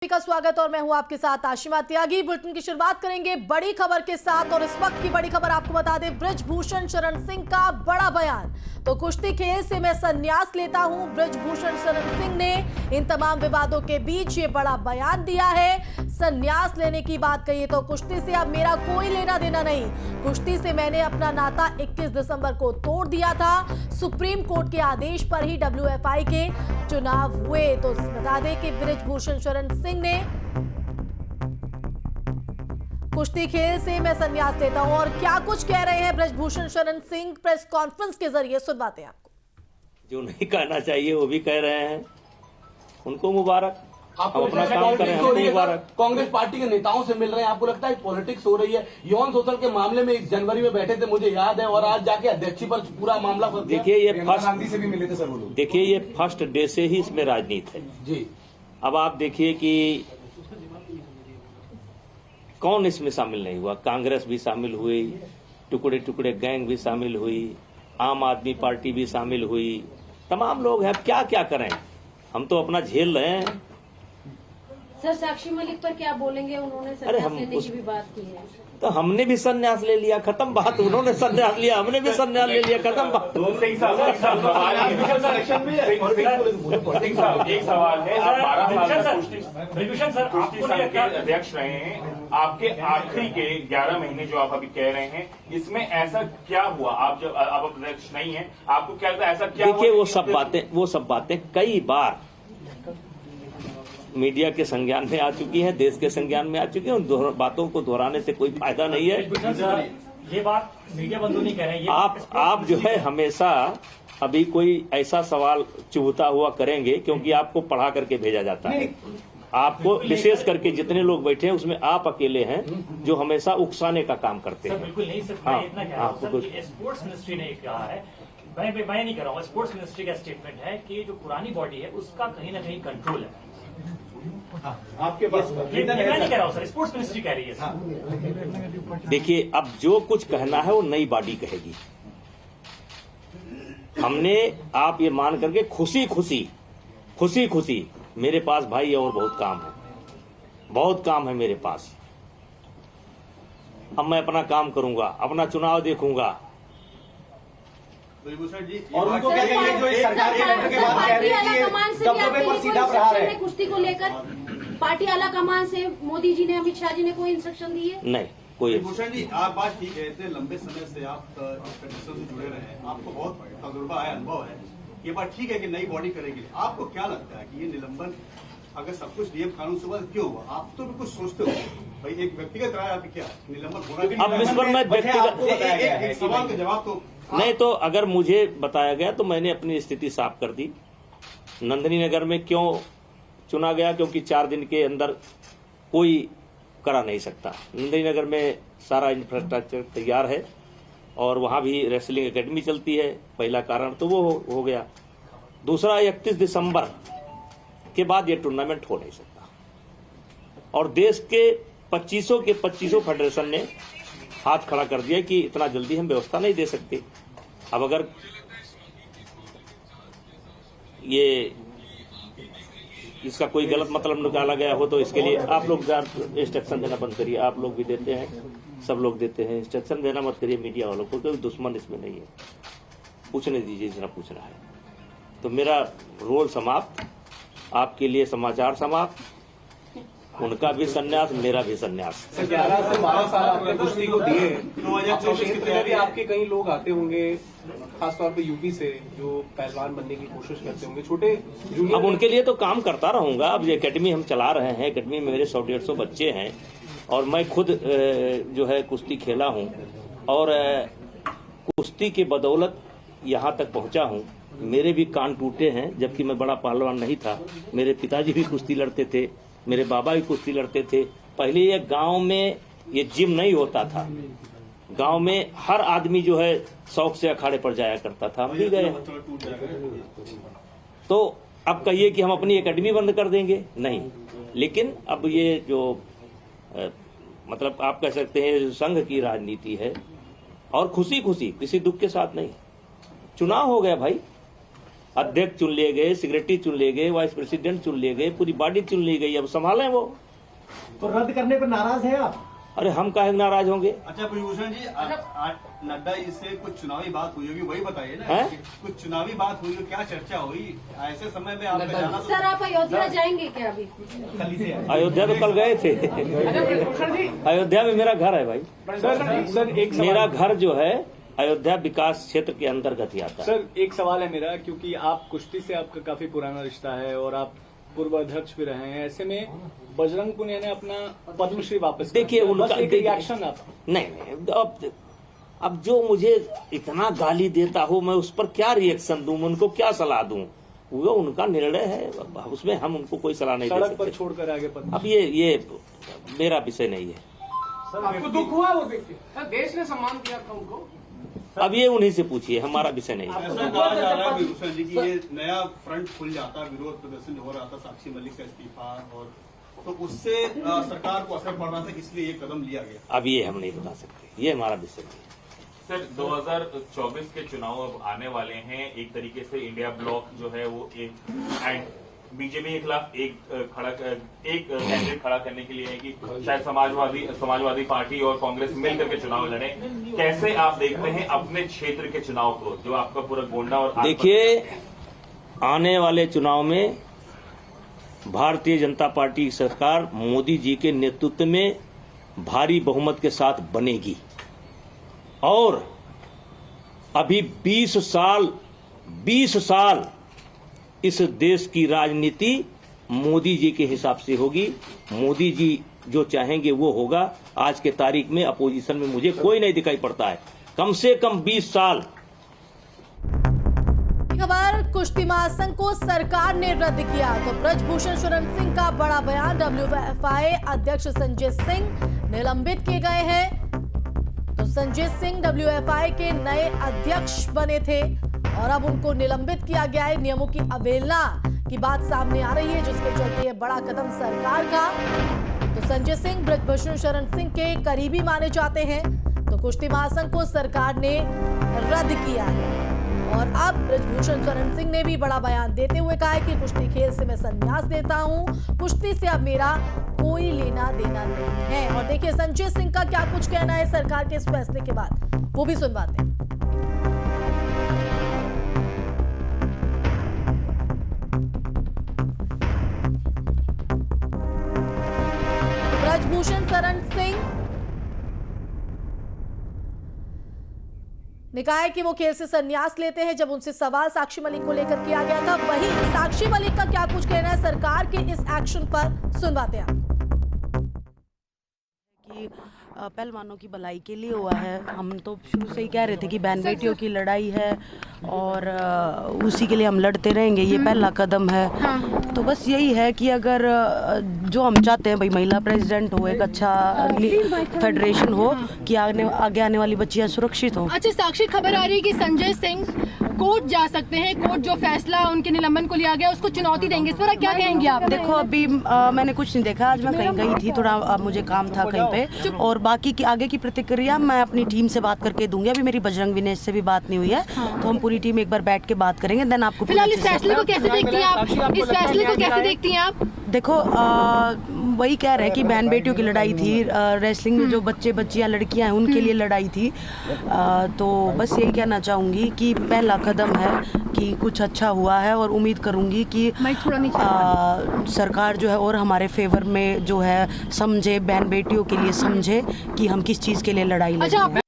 का स्वागत और मैं हूं आपके साथ आशिमा त्यागी। बुलेटिन की शुरुआत करेंगे बड़ी खबर के साथ और इस वक्त की बड़ी खबर आपको बता दें, बृजभूषण शरण सिंह का बड़ा बयान। तो कुश्ती खेल से मैं संन्यास लेता हूं, बृजभूषण शरण सिंह ने इन तमाम विवादों के बीच ये बड़ा बयान दिया है। संन्यास लेने की बात कही तो कुश्ती से अब मेरा कोई लेना देना नहीं, कुश्ती से मैंने अपना नाता 21 दिसंबर को तोड़ दिया था। सुप्रीम कोर्ट के आदेश पर ही WFI के चुनाव हुए। तो बता दें कि बृजभूषण शरण सिंह ने कुश्ती खेल से मैं संन्यास लेता हूं और क्या कुछ कह रहे हैं बृजभूषण शरण सिंह प्रेस कॉन्फ्रेंस के जरिए सुनवाते हैं आपको। जो नहीं कहना चाहिए वो भी कह रहे हैं, उनको मुबारक। आपको अपना काम कर रहे हैं, उनको मुबारक। कांग्रेस पार्टी के नेताओं से मिल रहे हैं, आपको लगता है पॉलिटिक्स हो रही है? यौन शोषण के मामले में 1 जनवरी में बैठे थे, मुझे याद है, और आज जाके अध्यक्ष पर पूरा मामला फंस गया। देखिए ये गांधी से भी मिले थे सर वो लोग। देखिए ये फर्स्ट डे से ही इसमें राजनीति है जी। अब आप देखिए कि कौन इसमें शामिल नहीं हुआ। कांग्रेस भी शामिल हुई, टुकड़े टुकड़े गैंग भी शामिल हुई, आम आदमी पार्टी भी शामिल हुई, तमाम लोग हैं। क्या क्या करें, हम तो अपना झेल रहे हैं। सर साक्षी मलिक पर क्या बोलेंगे? उन्होंने संन्यास लेने की भी बात की है। तो हमने भी संन्यास ले लिया, खत्म बात। उन्होंने संन्यास लिया, हमने भी संन्यास ले लिया, खत्म बात। एक सवाल है, आप 12 साल सर आपको के अध्यक्ष रहे हैं, आपके आखिरी के 11 महीने जो आप अभी कह रहे हैं, इसमें ऐसा क्या हुआ? आप जब अब अध्यक्ष नहीं है, आपको क्या लगता है ऐसा क्या? देखिए वो सब बातें कई बार मीडिया के संज्ञान में आ चुकी हैं, देश के संज्ञान में आ चुकी हैं। उन बातों को दोहराने से कोई फायदा नहीं है। ये बात मीडिया बंधु नहीं कह रहे हैं। आप जो है हमेशा अभी कोई ऐसा सवाल चुभता हुआ करेंगे क्योंकि आपको पढ़ा करके भेजा जाता है। आपको विशेष करके जितने लोग बैठे हैं उसमें आप अकेले हैं जो हमेशा उकसाने का काम करते हैं। बिल्कुल नहीं सर, मैं इतना कह रहा हूं सर कि स्पोर्ट्स मिनिस्ट्री ने कहा है, मैं नहीं कर रहा हूँ, स्पोर्ट्स मिनिस्ट्री का स्टेटमेंट है कि जो पुरानी बॉडी है उसका कहीं ना कहीं कंट्रोल है। आपके पास मैं नहीं कह रहा हूँ सर, स्पोर्ट्स मिनिस्ट्री कह रही है सर। देखिए अब जो कुछ कहना है वो नई बॉडी कहेगी। हमने आप ये मान करके खुशी खुशी मेरे पास भाई और बहुत काम है मेरे पास। अब मैं अपना काम करूंगा, अपना चुनाव देखूंगा। और उनको क्या कहेंगे जो इस सरकार के लेटर के बाद कह रहे हैं कि ये दबदबे पर सीधा प्रहार है? कुश्ती को लेकर पार्टी आला कमान से मोदी जी ने, अमित शाह जी ने कोई इंस्ट्रक्शन दी है? नहीं कोई। भूषण जी आप बात ठीक है, इतने लंबे समय से आप इस फेडरेशन से जुड़े रहे हैं, आपको बहुत तजुर्बा है, अनुभव है। ये बात ठीक है कि नई बॉडी करेगी। आपको क्या लगता है कि ये निलंबन अगर सब कुछ नियम कानून से बाद क्यों हुआ? आप तो कुछ सोचते हो भाई, एक व्यक्तिगत राय आपकी क्या निलंबन होना? अब इस पर मैं व्यक्तिगत सवाल का जवाब तो नहीं, तो अगर मुझे बताया गया तो मैंने अपनी स्थिति साफ कर दी। नंदिनी नगर में क्यों चुना गया? क्योंकि 4 दिन के अंदर कोई करा नहीं सकता। नंदिनी नगर में सारा इंफ्रास्ट्रक्चर तैयार है और वहां भी रेसलिंग एकेडमी चलती है। पहला कारण तो वो हो गया। दूसरा, 31 दिसंबर के बाद ये टूर्नामेंट हो नहीं सकता और देश के 25 फेडरेशन ने हाथ खड़ा कर दिया कि इतना जल्दी हम व्यवस्था नहीं दे सकते। अब अगर ये इसका कोई गलत मतलब निकाला गया हो तो इसके लिए आप लोग इंस्ट्रक्शन देना बंद करिए। आप लोग भी देते हैं, सब लोग देते हैं, इंस्ट्रक्शन देना मत करिए मीडिया वालों को। कोई दुश्मन इसमें नहीं है, पूछने दीजिए जितना पूछना है। तो मेरा रोल समाप्त, आपके लिए समाचार समाप्त। उनका भी संन्यास, मेरा भी संन्यास। 11 से 12 साल आपने कुश्ती को दिए, भी आपके कई लोग आते होंगे खासतौर पे यूपी से जो पहलवान बनने की कोशिश करते होंगे, छोटे जूनियर। अब उनके लिए तो काम करता रहूंगा। अब ये एकेडमी हम चला रहे हैं, एकेडमी में मेरे 100-150 बच्चे हैं और मैं खुद जो है कुश्ती खेला हूं और कुश्ती के बदौलत यहां तक पहुंचा हूं। मेरे भी कान टूटे हैं, जबकि मैं बड़ा पहलवान नहीं था। मेरे पिताजी भी कुश्ती लड़ते थे, मेरे बाबा भी कुश्ती लड़ते थे। पहले ये गांव में ये जिम नहीं होता था, गांव में हर आदमी जो है शौक से अखाड़े पर जाया करता था। हम भी गए। तो अब कहिए कि हम अपनी एकेडमी बंद कर देंगे? नहीं, लेकिन अब ये जो मतलब आप कह सकते हैं जो संघ की राजनीति है और खुशी किसी दुख के साथ नहीं। चुनाव हो गया भाई, अध्यक्ष चुन लिए गए, सेक्रेटरी चुन लिए गए, वाइस प्रेसिडेंट चुन लिए गए, पूरी बॉडी चुन ली गई, अब संभालें वो। तो रद्द करने पर नाराज हैं आप? अरे हम काहे नाराज होंगे? अच्छा ब्रिजभूषण जी, नड्डा जी से कुछ चुनावी बात हुई होगी, वही बताइए ना। हैं? कुछ चुनावी बात हुई हो, क्या चर्चा हुई ऐसे समय में आपका जाना? सर आप अयोध्या जाएंगे क्या अभी? कल से अयोध्या तो कल गए थे। अयोध्या में मेरा घर है भाई। सर एक मेरा घर जो है अयोध्या विकास क्षेत्र के अंतर्गत ही आता है। सर एक सवाल है मेरा, क्योंकि आप कुश्ती से आपका काफी पुराना रिश्ता है और आप पूर्व अध्यक्ष भी रहे हैं, ऐसे में बजरंग पुनिया ने अपना पद्मश्री वापस, देखिए उनका एक रिएक्शन आप। नहीं, अब जो मुझे इतना गाली देता हो, मैं उस पर क्या रिएक्शन दूं, उनको क्या सलाह दूं? वो उनका निर्णय है, उसमें हम उनको कोई सलाह नहीं दे सड़क सकते। पर छोड़कर आगे पद्मश्री। अब ये मेरा विषय नहीं है। आपको दुख हुआ वो देख के? देश ने सम्मान किया था उनको। अब ये उन्हीं से पूछिए, हमारा विषय नहीं है। ऐसा कहा जा रहा है ब्रिजभूषण जी कि ये नया फ्रंट खुल जाता, विरोध प्रदर्शन हो रहा था, साक्षी मलिक का इस्तीफा, और तो उससे सरकार को असर पड़ रहा था, इसलिए ये कदम लिया गया। अब ये हम नहीं बता सकते, ये हमारा विषय नहीं है। सर 2024 के चुनाव अब आने वाले हैं, एक तरीके से इंडिया ब्लॉक जो है वो एक बीजेपी के खिलाफ एक कैंडिडेट खड़ा करने के लिए है कि शायद समाजवादी पार्टी और कांग्रेस मिलकर के चुनाव लड़े। कैसे आप देखते हैं अपने क्षेत्र के चुनाव को, जो आपका पूरा गोंडा और देखिए, आने वाले चुनाव में भारतीय जनता पार्टी की सरकार मोदी जी के नेतृत्व में भारी बहुमत के साथ बनेगी, और अभी 20 साल इस देश की राजनीति मोदी जी के हिसाब से होगी। मोदी जी जो चाहेंगे वो होगा। आज के तारीख में अपोजिशन में मुझे कोई नहीं दिखाई पड़ता है, कम से कम 20 साल। खबर, कुश्ती महासंघ को सरकार ने रद्द किया तो ब्रजभूषण शरण सिंह का बड़ा बयान। WFI अध्यक्ष संजय सिंह निलंबित किए गए हैं। तो संजय सिंह WFI के नए अध्यक्ष बने थे और अब उनको निलंबित किया गया है। नियमों की अवहेलना की बात सामने आ रही है, जिसके चलते ये बड़ा कदम सरकार का। तो संजय सिंह ब्रजभूषण शरण सिंह के करीबी माने जाते हैं, तो कुश्ती महासंघ को सरकार ने रद्द किया है। और अब ब्रजभूषण शरण सिंह ने भी बड़ा बयान देते हुए कहा है कि कुश्ती खेल से मैं संन्यास लेता हूं, कुश्ती से अब मेरा कोई लेना देना नहीं है। और देखिए संजय सिंह का क्या कुछ कहना है सरकार के इस फैसले के बाद, वो भी सुनवाते हैं। ब्रजभूषण शरण सिंह ने कहा है कि वो खेल से संन्यास लेते हैं। जब उनसे सवाल साक्षी मलिक को लेकर किया गया था, वहीं साक्षी मलिक का क्या कुछ कहना है सरकार के इस एक्शन पर, सुनवाते हैं। कि पहलवानों की भलाई के लिए हुआ है। हम तो शुरू से ही कह रहे थे कि बहन बेटियों की लड़ाई है और उसी के लिए हम लड़ते रहेंगे, ये पहला कदम है। तो बस यही है कि अगर जो हम चाहते हैं भाई महिला प्रेसिडेंट हो, एक अच्छा फेडरेशन हो कि आगे आने वाली बच्चियां सुरक्षित हो। अच्छा, साक्षी खबर आ रही है कि संजय सिंह कोर्ट जा सकते हैं, कोर्ट जो फैसला उनके निलंबन को लिया गया उसको चुनौती देंगे, इस पर क्या कहेंगे आप? देखो अभी मैंने कुछ नहीं देखा, आज मैं कहीं गई थी, थोड़ा मुझे काम था कहीं पे, और बाकी की आगे की प्रतिक्रिया मैं अपनी टीम से बात करके दूंगी। अभी मेरी बजरंग विनेश से भी बात नहीं हुई है, तो हम पूरी टीम एक बार बैठ के बात करेंगे, देन आपको। फिलहाल इस फैसले को कैसे देखती हैं आप? इस फैसले को कैसे देखती हैं आप? देखो वही कह रहे हैं कि बहन बेटियों की लड़ाई थी, रेसलिंग में जो बच्चे बच्चियां लड़कियां हैं उनके लिए लड़ाई थी। तो बस यही कहना चाहूँगी कि पहला कदम है कि कुछ अच्छा हुआ है, और उम्मीद करूँगी कि सरकार जो है और हमारे फेवर में जो है समझे, बहन बेटियों के लिए समझे कि हम किस चीज़ के लिए लड़ाई लड़ रहे हैं।